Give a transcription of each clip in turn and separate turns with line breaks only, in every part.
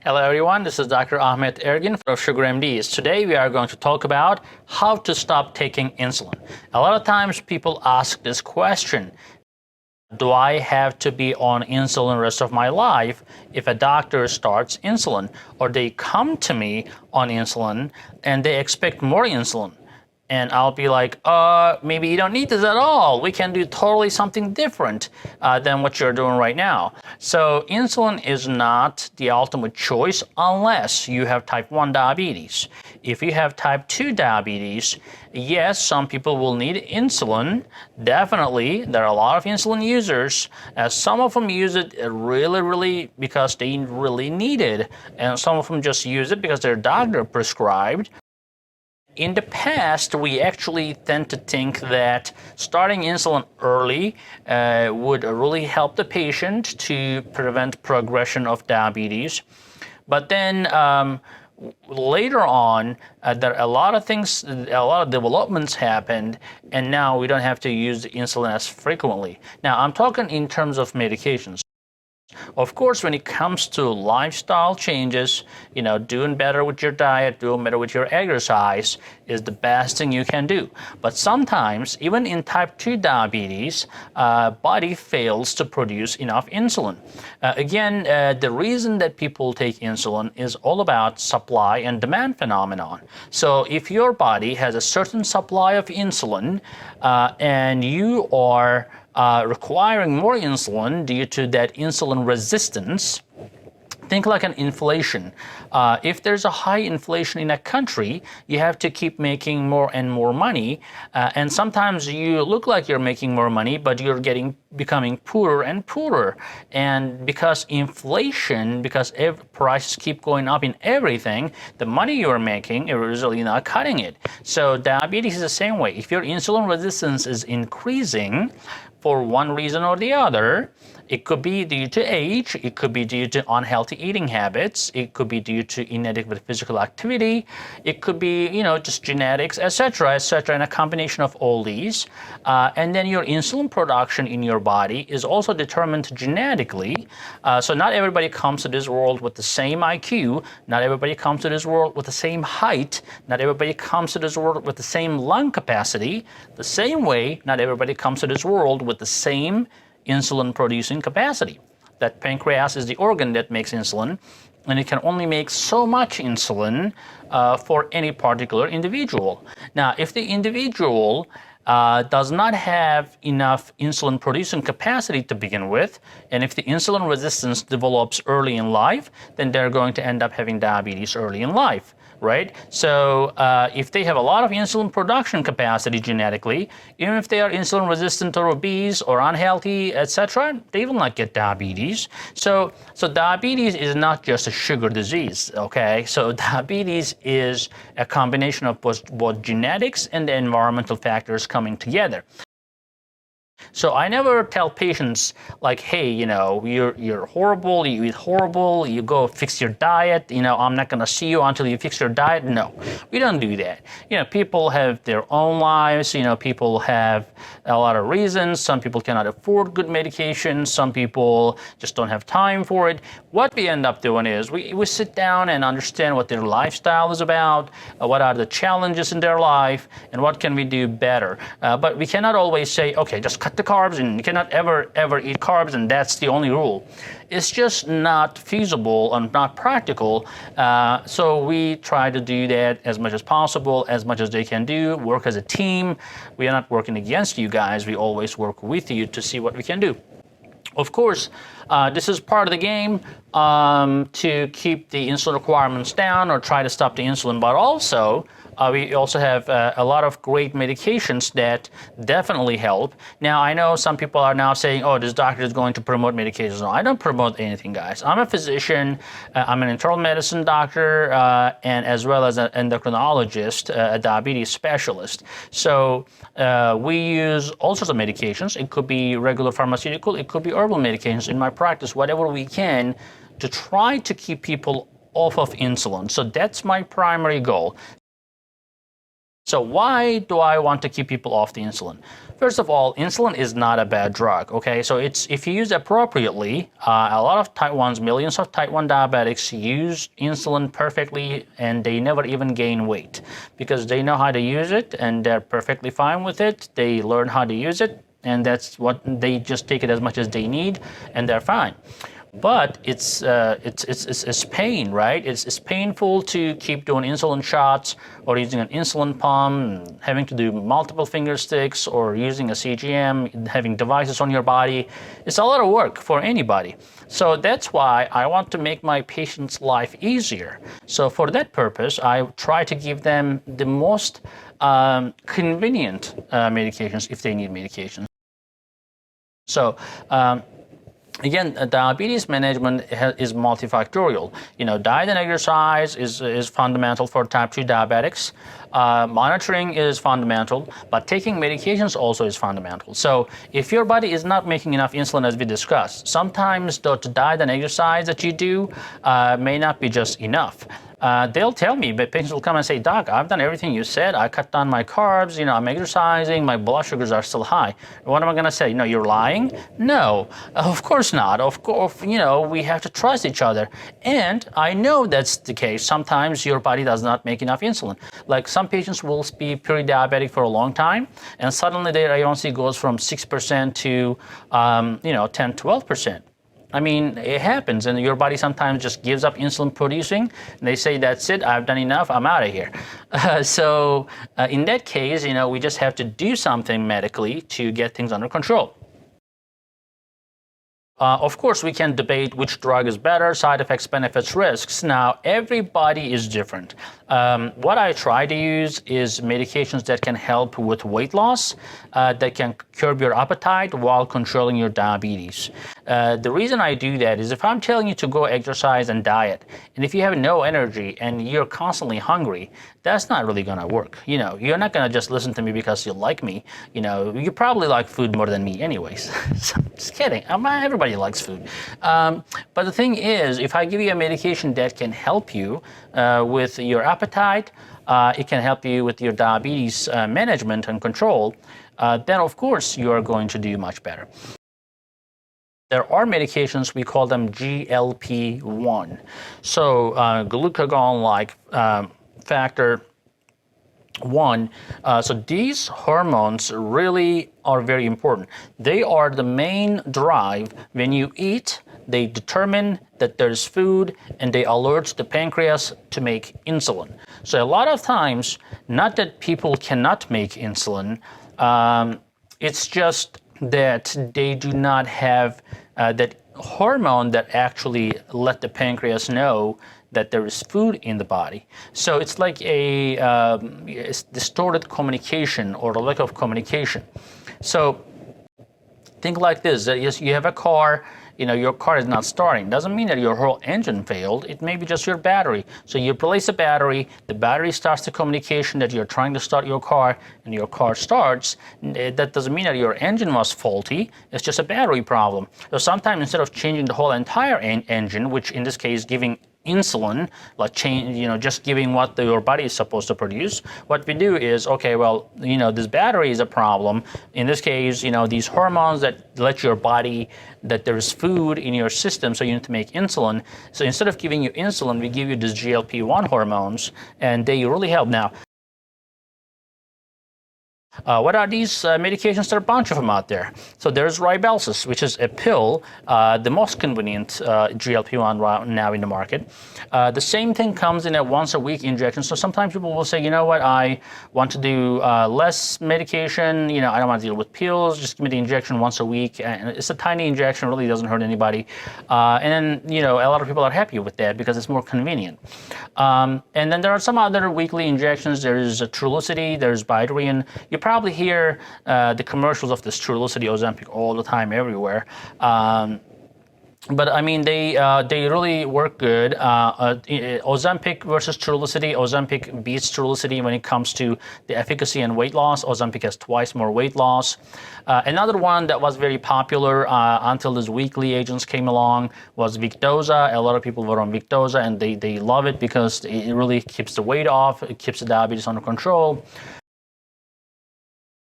Hello everyone, this is Dr. Ahmet Ergin of 𝐒𝐮𝐫𝐄. Today we are going to talk about how to stop taking insulin. A lot of times people ask this question: do I have to be on insulin the rest of my life if a doctor starts insulin? Or they come to me on insulin and they expect more insulin. And I'll be like, maybe you don't need this at all. We can do totally something different than what you're doing right now. So insulin is not the ultimate choice unless you have type 1 diabetes. If you have type 2 diabetes, yes, some people will need insulin. Definitely, there are a lot of insulin users. Some of them use it really because they really need it. And some of them just use it because their doctor prescribed. In the past, we actually tend to think that starting insulin early would really help the patient to prevent progression of diabetes. But then later on, there are a lot of things, a lot of developments happened, and now we don't have to use insulin as frequently. Now, I'm talking in terms of medications. Of course, when it comes to lifestyle changes, doing better with your diet, doing better with your exercise is the best thing you can do. But sometimes, even in type 2 diabetes, body fails to produce enough insulin. Again, the reason that people take insulin is all about supply and demand phenomenon. So if your body has a certain supply of insulin and you are requiring more insulin due to that insulin resistance, think like an inflation. If there's a high inflation in a country, you have to keep making more and more money, and sometimes you look like you're making more money, but you're becoming poorer and poorer. And because inflation, because prices keep going up in everything, the money you're making is really not cutting it. So diabetes is the same way. If your insulin resistance is increasing for one reason or the other, it could be due to age, it could be due to unhealthy eating habits, it could be due to inadequate physical activity, it could be, just genetics, etc., and a combination of all these. And then your insulin production in your body is also determined genetically. So not everybody comes to this world with the same IQ, not everybody comes to this world with the same height, not everybody comes to this world with the same lung capacity. The same way, not everybody comes to this world with the same insulin producing capacity. That pancreas is the organ that makes insulin, and it can only make so much insulin for any particular individual. Now, if the individual does not have enough insulin producing capacity to begin with, and if the insulin resistance develops early in life, then they're going to end up having diabetes early in life. Right? So if they have a lot of insulin production capacity genetically, even if they are insulin resistant or obese or unhealthy, etc., they will not get diabetes. So diabetes is not just a sugar disease, okay? So diabetes is a combination of both genetics and the environmental factors coming together. So I never tell patients like, hey, you're horrible, you eat horrible, you go fix your diet, I'm not going to see you until you fix your diet. No, we don't do that. People have their own lives, people have a lot of reasons. Some people cannot afford good medication, some people just don't have time for it. What we end up doing is we sit down and understand what their lifestyle is about, what are the challenges in their life, and what can we do better. But we cannot always say, okay, just cut the carbs and you cannot ever eat carbs and that's the only rule. It's just not feasible and not practical. So we try to do that as much as possible, as much as they can do, work as a team. We are not working against you guys. We always work with you to see what we can do. Of course, this is part of the game to keep the insulin requirements down or try to stop the insulin, but also we also have a lot of great medications that definitely help. Now, I know some people are now saying, oh, this doctor is going to promote medications. No, I don't promote anything, guys. I'm a physician, I'm an internal medicine doctor, and as well as an endocrinologist, a diabetes specialist. So we use all sorts of medications. It could be regular pharmaceutical, it could be herbal medications in my practice, whatever we can to try to keep people off of insulin. So that's my primary goal. So why do I want to keep people off the insulin? First of all, insulin is not a bad drug, okay? So if you use it appropriately, a lot of type 1s, millions of type 1 diabetics use insulin perfectly and they never even gain weight because they know how to use it and they're perfectly fine with it. They learn how to use it and that's what they just take it as much as they need and they're fine. But it's pain, right? It's painful to keep doing insulin shots or using an insulin pump, having to do multiple finger sticks or using a CGM, having devices on your body. It's a lot of work for anybody. So that's why I want to make my patients' life easier. So for that purpose, I try to give them the most convenient medications if they need medications. So again, diabetes management is multifactorial. You know, diet and exercise is fundamental for type 2 diabetics. Monitoring is fundamental, but taking medications also is fundamental. So if your body is not making enough insulin, as we discussed, sometimes the diet and exercise that you do may not be just enough. They'll tell me, but patients will come and say, Doc, I've done everything you said. I cut down my carbs, you know, I'm exercising, my blood sugars are still high. What am I going to say? No, you're lying? No, of course not. Of course, you know, we have to trust each other. And I know that's the case. Sometimes your body does not make enough insulin. Like some patients will be pre-diabetic for a long time, and suddenly their A1C goes from 6% to, you know, 10, 12%. I mean, it happens, and your body sometimes just gives up insulin producing, and they say, that's it, I've done enough, I'm out of here. So in that case, you know, we just have to do something medically to get things under control. Of course, we can debate which drug is better, side effects, benefits, risks. Now, everybody is different. What I try to use is medications that can help with weight loss, that can curb your appetite while controlling your diabetes. The reason I do that is if I'm telling you to go exercise and diet, and if you have no energy and you're constantly hungry, that's not really gonna work. You know, you're not gonna just listen to me because you like me. You know, you probably like food more than me anyways. So, just kidding, everybody likes food. But the thing is, if I give you a medication that can help you with your appetite, it can help you with your diabetes management and control, then of course you are going to do much better. There are medications, we call them GLP-1. So glucagon-like factor 1. So these hormones really are very important. They are the main drive. When you eat, they determine that there's food and they alert the pancreas to make insulin. So a lot of times, not that people cannot make insulin, it's just that they do not have that hormone that actually let the pancreas know that there is food in the body. So it's like a distorted communication or a lack of communication. So think like this, yes, you have a car, you know, your car is not starting. Doesn't mean that your whole engine failed. It may be just your battery. So you replace the battery starts the communication that you're trying to start your car, and your car starts. That doesn't mean that your engine was faulty. It's just a battery problem. So sometimes instead of changing the whole entire engine, which in this case giving insulin, like just giving what your body is supposed to produce, what we do is, okay, well, you know, this battery is a problem. In this case, you know, these hormones that let your body, that there is food in your system, so you need to make insulin. So instead of giving you insulin, we give you these GLP-1 hormones, and they really help. Now, what are these medications? There are a bunch of them out there. So there's Rybelsus, which is a pill, the most convenient GLP-1 right now in the market. The same thing comes in a once-a-week injection. So sometimes people will say, you know what, I want to do less medication. You know, I don't want to deal with pills. Just give me the injection once a week. And it's a tiny injection, really doesn't hurt anybody. And then, you know, a lot of people are happy with that because it's more convenient. And then there are some other weekly injections. There's Trulicity, there's Bydureon. You probably hear the commercials of this Trulicity, Ozempic all the time, everywhere. But I mean, they really work good. Ozempic versus Trulicity. Ozempic beats Trulicity when it comes to the efficacy and weight loss. Ozempic has twice more weight loss. Another one that was very popular until these weekly agents came along was Victoza. A lot of people were on Victoza, and they love it because it really keeps the weight off. It keeps the diabetes under control.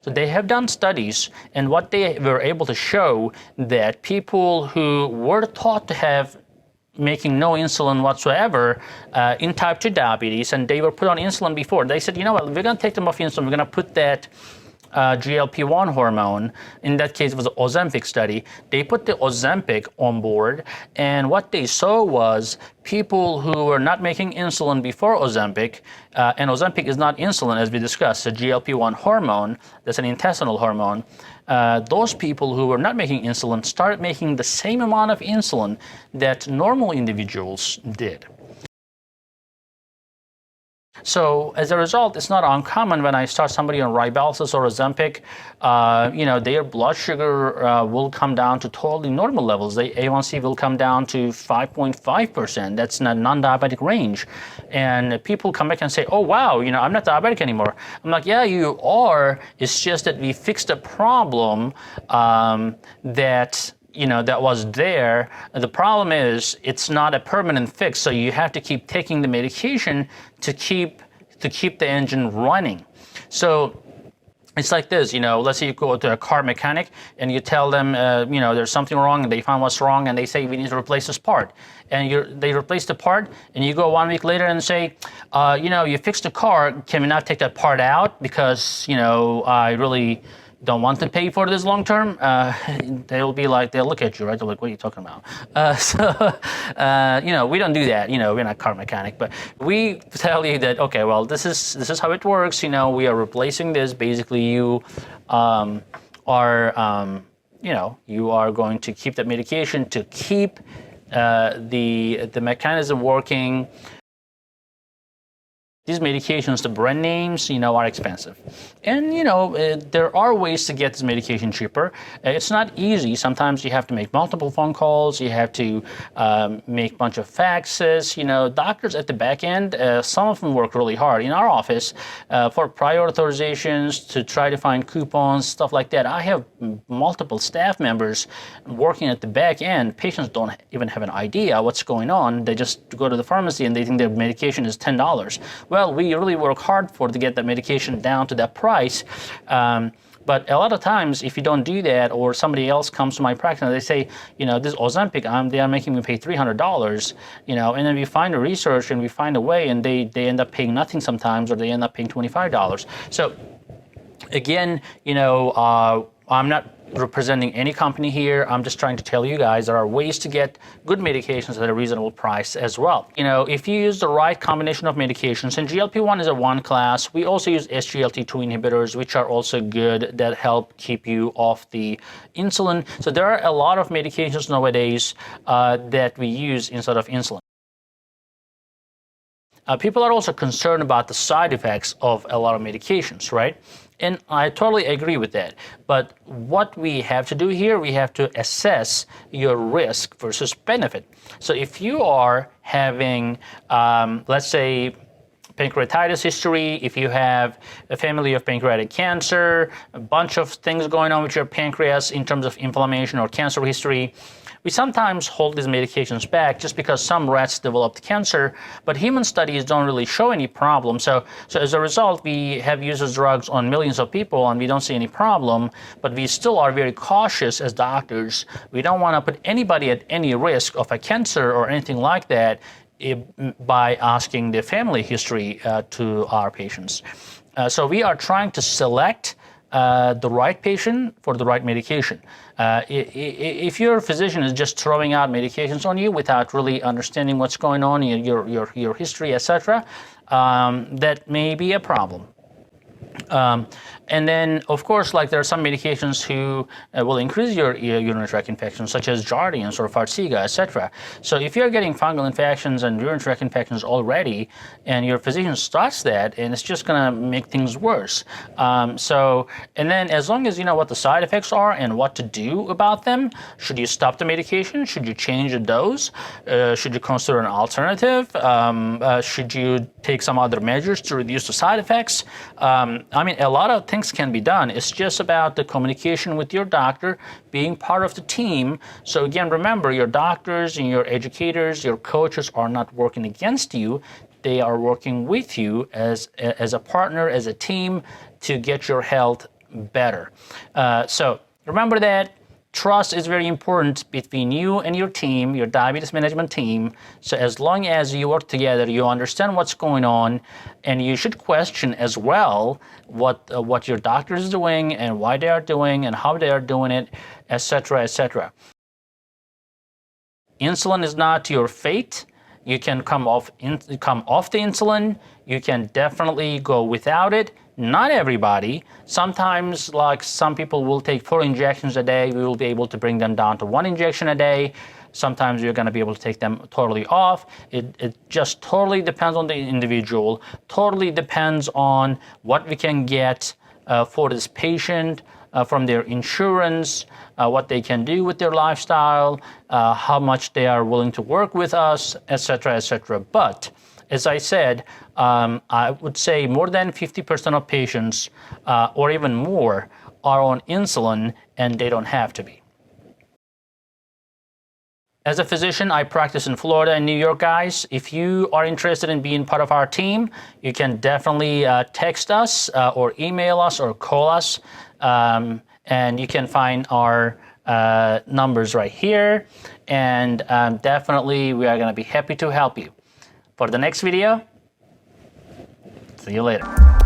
So they have done studies, and what they were able to show that people who were thought to have making no insulin whatsoever in type 2 diabetes, and they were put on insulin before, they said, you know what, we're going to take them off insulin, we're going to put that GLP-1 hormone, in that case it was an Ozempic study. They put the Ozempic on board, and what they saw was people who were not making insulin before Ozempic, and Ozempic is not insulin as we discussed, it's a GLP-1 hormone, that's an intestinal hormone. Those people who were not making insulin started making the same amount of insulin that normal individuals did. So as a result, it's not uncommon when I start somebody on Rybelsus or Ozempic, their blood sugar will come down to totally normal levels. The A1C will come down to 5.5%. That's in a non-diabetic range. And people come back and say, oh, wow, I'm not diabetic anymore. I'm like, yeah, you are. It's just that we fixed a problem that was there. The problem is it's not a permanent fix, so you have to keep taking the medication to keep the engine running. So it's like this, let's say you go to a car mechanic and you tell them, there's something wrong, and they find what's wrong, and they say, we need to replace this part. And they replace the part, and you go 1 week later and say, you fixed the car, can we not take that part out? Because, I really don't want to pay for this long term. They'll look at you, right? They're like, what are you talking about? We don't do that. We're not car mechanic, but we tell you that, okay, well, this is how it works. We are replacing this. Basically, you are going to keep that medication to keep the mechanism working. These medications, the brand names, are expensive. And, there are ways to get this medication cheaper. It's not easy. Sometimes you have to make multiple phone calls. You have to make a bunch of faxes. Doctors at the back end, some of them work really hard. In our office, for prior authorizations, to try to find coupons, stuff like that, I have multiple staff members working at the back end. Patients don't even have an idea what's going on. They just go to the pharmacy and they think their medication is $10. Well, we really work hard to get that medication down to that price. But a lot of times, if you don't do that, or somebody else comes to my practice and they say, this Ozempic, they are making me pay $300, and then we find the research and we find a way, and they end up paying nothing sometimes, or they end up paying $25. So again, I'm not representing any company here. I'm just trying to tell you guys there are ways to get good medications at a reasonable price as well. If you use the right combination of medications, and GLP-1 is a one class, we also use SGLT2 inhibitors, which are also good, that help keep you off the insulin. So there are a lot of medications nowadays that we use instead of insulin. People are also concerned about the side effects of a lot of medications, right? And I totally agree with that. But what we have to do here, we have to assess your risk versus benefit. So if you are having, let's say, pancreatitis history, if you have a family of pancreatic cancer, a bunch of things going on with your pancreas in terms of inflammation or cancer history, we sometimes hold these medications back just because some rats developed cancer, but human studies don't really show any problem. So as a result, we have used these drugs on millions of people and we don't see any problem, but we still are very cautious as doctors. We don't want to put anybody at any risk of a cancer or anything like that by asking the family history to our patients. So we are trying to select the right patient for the right medication. If your physician is just throwing out medications on you without really understanding what's going on, your history, etc., that may be a problem. And then, of course, there are some medications who will increase your urinary tract infections, such as Jardiance or Farxiga, etc. So if you're getting fungal infections and urinary tract infections already, and your physician starts that, and it's just going to make things worse. And then as long as you know what the side effects are and what to do about them, should you stop the medication? Should you change the dose? Should you consider an alternative? Should you take some other measures to reduce the side effects? A lot of things can be done. It's just about the communication with your doctor, being part of the team. So again, remember, your doctors and your educators, your coaches are not working against you. They are working with you as a partner, as a team, to get your health better. So remember that trust is very important between you and your team, your diabetes management team. So as long as you work together, you understand what's going on, and you should question as well what your doctor is doing and why they are doing and how they are doing it, etc., etc. Insulin is not your fate. You can come off the insulin. You can definitely go without it. Not everybody. Sometimes, like some people will take 4 injections a day. We will be able to bring them down to 1 injection a day. Sometimes you're going to be able to take them totally off. It just totally depends on the individual. Totally depends on what we can get for this patient from their insurance, what they can do with their lifestyle, how much they are willing to work with us, etc., etc. But as I said, I would say more than 50% of patients, or even more, are on insulin, and they don't have to be. As a physician, I practice in Florida and New York, guys. If you are interested in being part of our team, you can definitely text us or email us or call us, and you can find our numbers right here, and definitely we are going to be happy to help you. For the next video, see you later.